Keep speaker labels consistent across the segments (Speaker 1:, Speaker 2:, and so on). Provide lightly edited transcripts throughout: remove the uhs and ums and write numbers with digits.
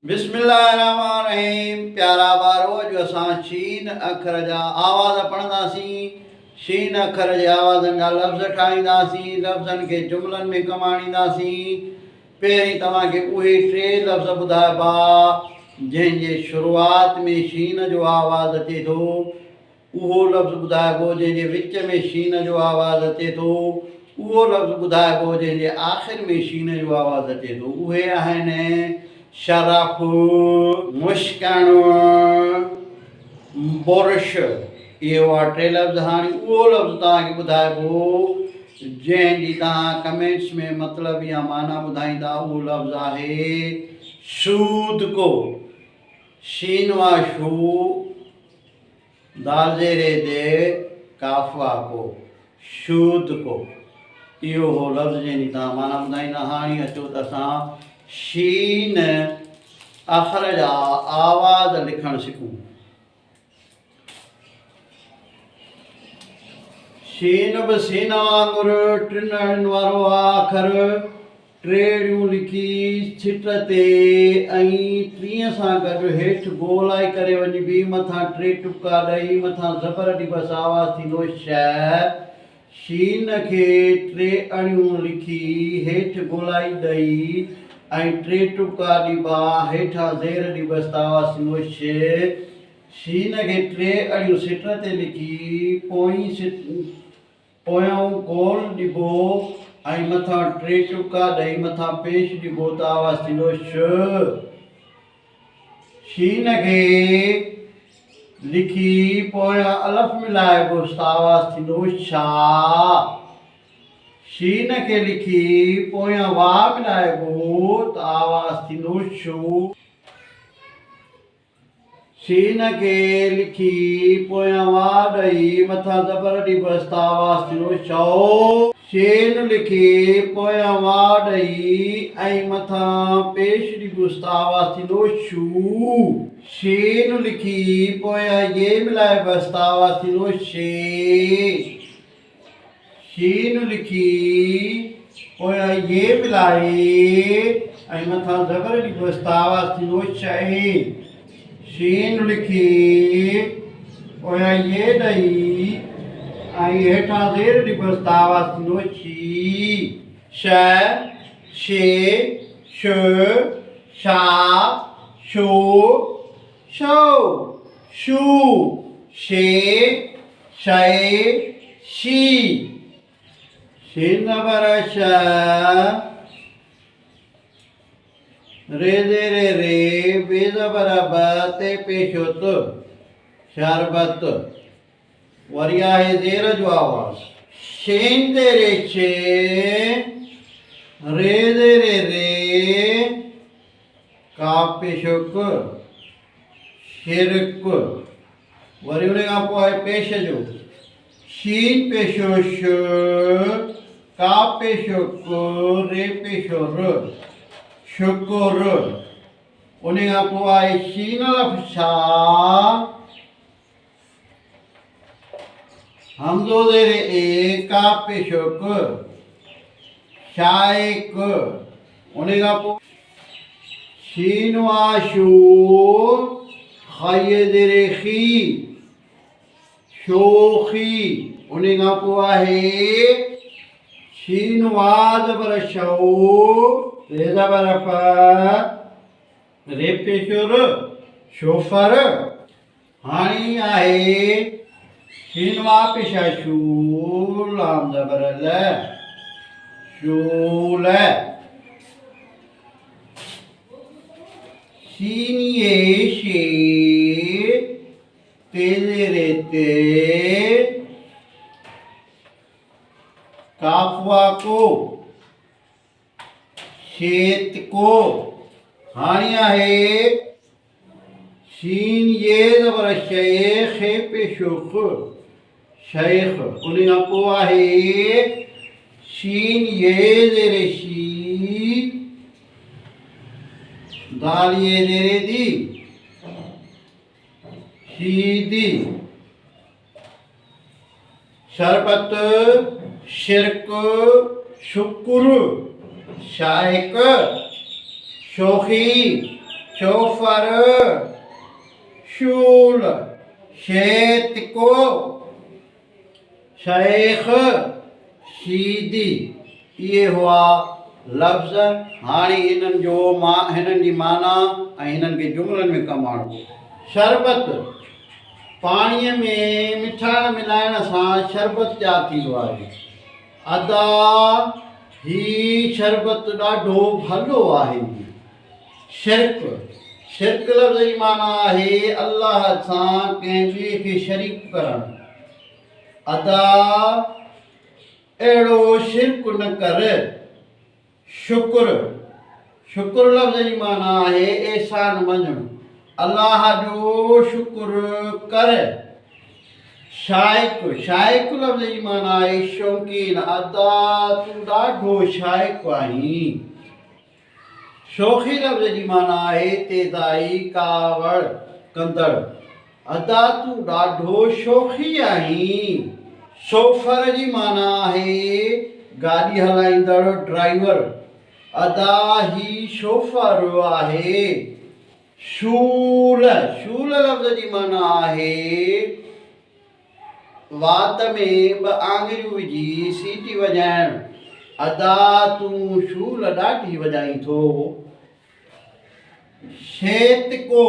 Speaker 1: बिस्मिल्लाहिर्रहमानिर्रहीम। प्यारा बारो जो असां शीन अखर जा आवाज़ पढ़ंदासीं, शीन अखर जे आवाज़नि जा लफ़्ज़ ठाहींदासीं, लफ़्ज़नि खे जुमलनि में कमाणींदासीं। पहिरीं तव्हांखे उहे 3 लफ़्ज़ ॿुधाइबा जंहिंजे शुरूआति में शीन जो आवाज़ अचे थो, उहो लफ़्ज़ ॿुधाइबो जंहिंजे विच में शीन जो आवाज़ अचे थो, उहो लफ़्ज़ ॿुधाइबो जंहिंजे आख़िर में शीन जो आवाज़ अचे थो। उहे आहिनि शरफ़, मुश्किन, बुर्श। इहे हुआ 3 लफ़्ज़। हाणे उहो लफ़्ज़ तव्हांखे ॿुधाइबो जंहिंजी तव्हां कमेंट्स में मतिलबु या माना ॿुधाईंदा। उहो लफ़्ज़ आहे सूद को। शीन वा शू, दाल ज़ेरे दे, काफ़ा को, सूद को। इहो हो लफ़्ज़ जंहिंजी तव्हां माना ॿुधाईंदा। हाणे अचो त असां शीन अखर जा आवाज़ लिखणु सिखूं। शीन बि सीन वांगुरु 3 अणियुनि वारो अखर 3 अणियूं लिखी छिट ते ऐं 3 सां गॾु हेठि ॻोल्हाए करे वञिबी। मथां 3 टुका ॾेई मथां ज़बर ॾी बसि आवाज़ थींदो श। शीन खे 3 अणियूं लिखी हेठि ॻोल्हाई ॾेई ऐं 3 टुका ॾिबा हेठां ज़ेर ॾी बसि आवाज़ थींदो श। शीन खे 3 अणियूं सिट ते लिखी पोयों गोल ॾिबो ऐं मथां 3 टुका ॾेई मथां पेश ॾिबो त आवाज़ थींदो श। शीन खे लिखी पोयां अलफ़ मिलाइबो त आवाज़ थींदो शा। शीन खे लिखी पोयां वा मिलाइबो त आवाज़ थींदो शू। शीन खे लिखी पोयां वा ॾेई मथां ज़बर ॾी बसि त आवाज़ थींदो शौ। शीन लिखी पोयां वा ॾेई ऐं मथां पेश ॾिबोसि त आवाज़ थींदो शू। शीन लिखी पोयां ये मिलाइबसि त आवाज़ थींदो शे। शीन लिखी पोयां ये मिलाए ऐं मथां ज़बर ॾी बसि त आवाज़ थींदो शे। शीन लिखी पोयां ये ॾेई ऐं हेठां ज़ेर ॾी बसि त आवाज़ थींदो शी। श, शे, श, शा, शो, शौ, शू, शे, शे, शी। शीन बर श, रे ज़ेरे रे, बे ज़बर ब, ते पेशो त, शरबत। वरी आहे ज़ेर जो आवाज़। शेन ज़ेरे शे, रे ज़ेरे रे, काफ़ पेशो क, शिरक। वरी उन खां पोइ आहे पेश जो। शीन पेशो श, काफ़ पेशो क, रे पेशो र, शुकुर। उन खां पोइ आहे शीन लफ़्ज़ शा, हमज़ो ज़ेरे ए, काफ़ पेशो क, शाइक। उन खां पोइ शीन वा शू, ख़ाई ज़ेरे खी, शोखी। उन खां पोइ आहे शीन वा ज़बर शौ, रे ज़बर फ, रे पेशो र, शोफर। हाणे आहे शीन वा पेशा शू, लाम ज़बर ल, शूल। शीन ये शे, ते ज़ेरे ते, काफ़वा को, शेत को। हाणे आहे शीन ये ज़बर शे, खे पेशो ख, शेख। उन खां पोइ आहे शीन ये ज़ेरे शी, दाल ये ज़ेरे दी, शीदी। शरबत, शिरक, शुक्र, शाइक, शोखी, शोफर, शूल, शेत को, शेख, शीदी। ये हुआ लफ़्ज़। हाणे हिननि जी माना ऐं हिननि खे जुमलनि में कमु आणिबो। शरबत, पाणीअ में मिठाण मिलाइण सां शरबत तयारु थींदो आहे। अदा, ही शरबत ॾाढो भलो आहे। शिरक, शिरक लफ़्ज़ जी माना आहे अल्लाह सां कंहिं ॿिए खे शरीक करणु। अदा, अहिड़ो शिरक न कर। शुक्र, शुक्र लफ़्ज़ जी माना आहे एहसान मञणु। अल्लाह जो शुक्र कर। शाइक, शाइक लफ़्ज़ जी माना आहे शौक़ीन। अदा, तूं ॾाढो शाइक आहीं। शौक़ी लफ़्ज़ जी माना आहे तेज़ाई, कावड़ कंदड़। अदा, तूं ॾाढो शौक़ी आहीं। शोफर जी माना आहे गाॾी हलाईंदड़, ड्राइवर। अदा, ही शोफर आहे। शूल, शूल लफ़्ज़ जी माना आहे वात में ॿ आङिरियूं विझी सीटी वॼाइणु। अदा, तूं शूल ॾाढी वॼाईं थो। शेत को,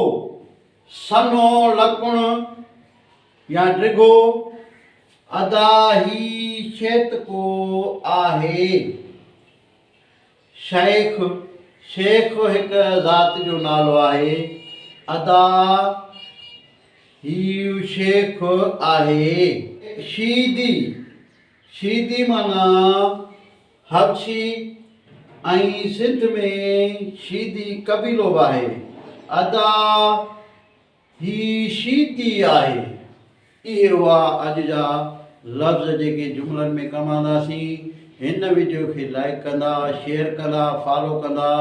Speaker 1: सनो, लकुण या ड्रिघो। अदा, ही शेत को आहे। शेख, शेख हिकु ज़ात जो नालो आहे। अदा, ही शेख आहे। शीदी, शीदी माना हबशी ऐं सिंध में शीदी कबीलो बि आहे। अदा, ही शीदी आहे। इहे हुआ अॼु जा लफ़्ज़ जेके जुमलनि में कमु आंदासीं। हिन वीडियो खे लाइक कंदा, शेयर कंदा, फॉलो कंदा।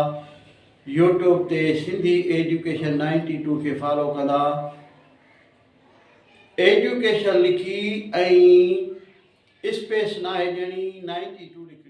Speaker 1: यूट्यूब ते सिंधी एजुकेशन 92 खे फॉलो कंदा। एजुकेशन लिखी ऐं स्पेस नाहे ॾियणी, 92 लिखी।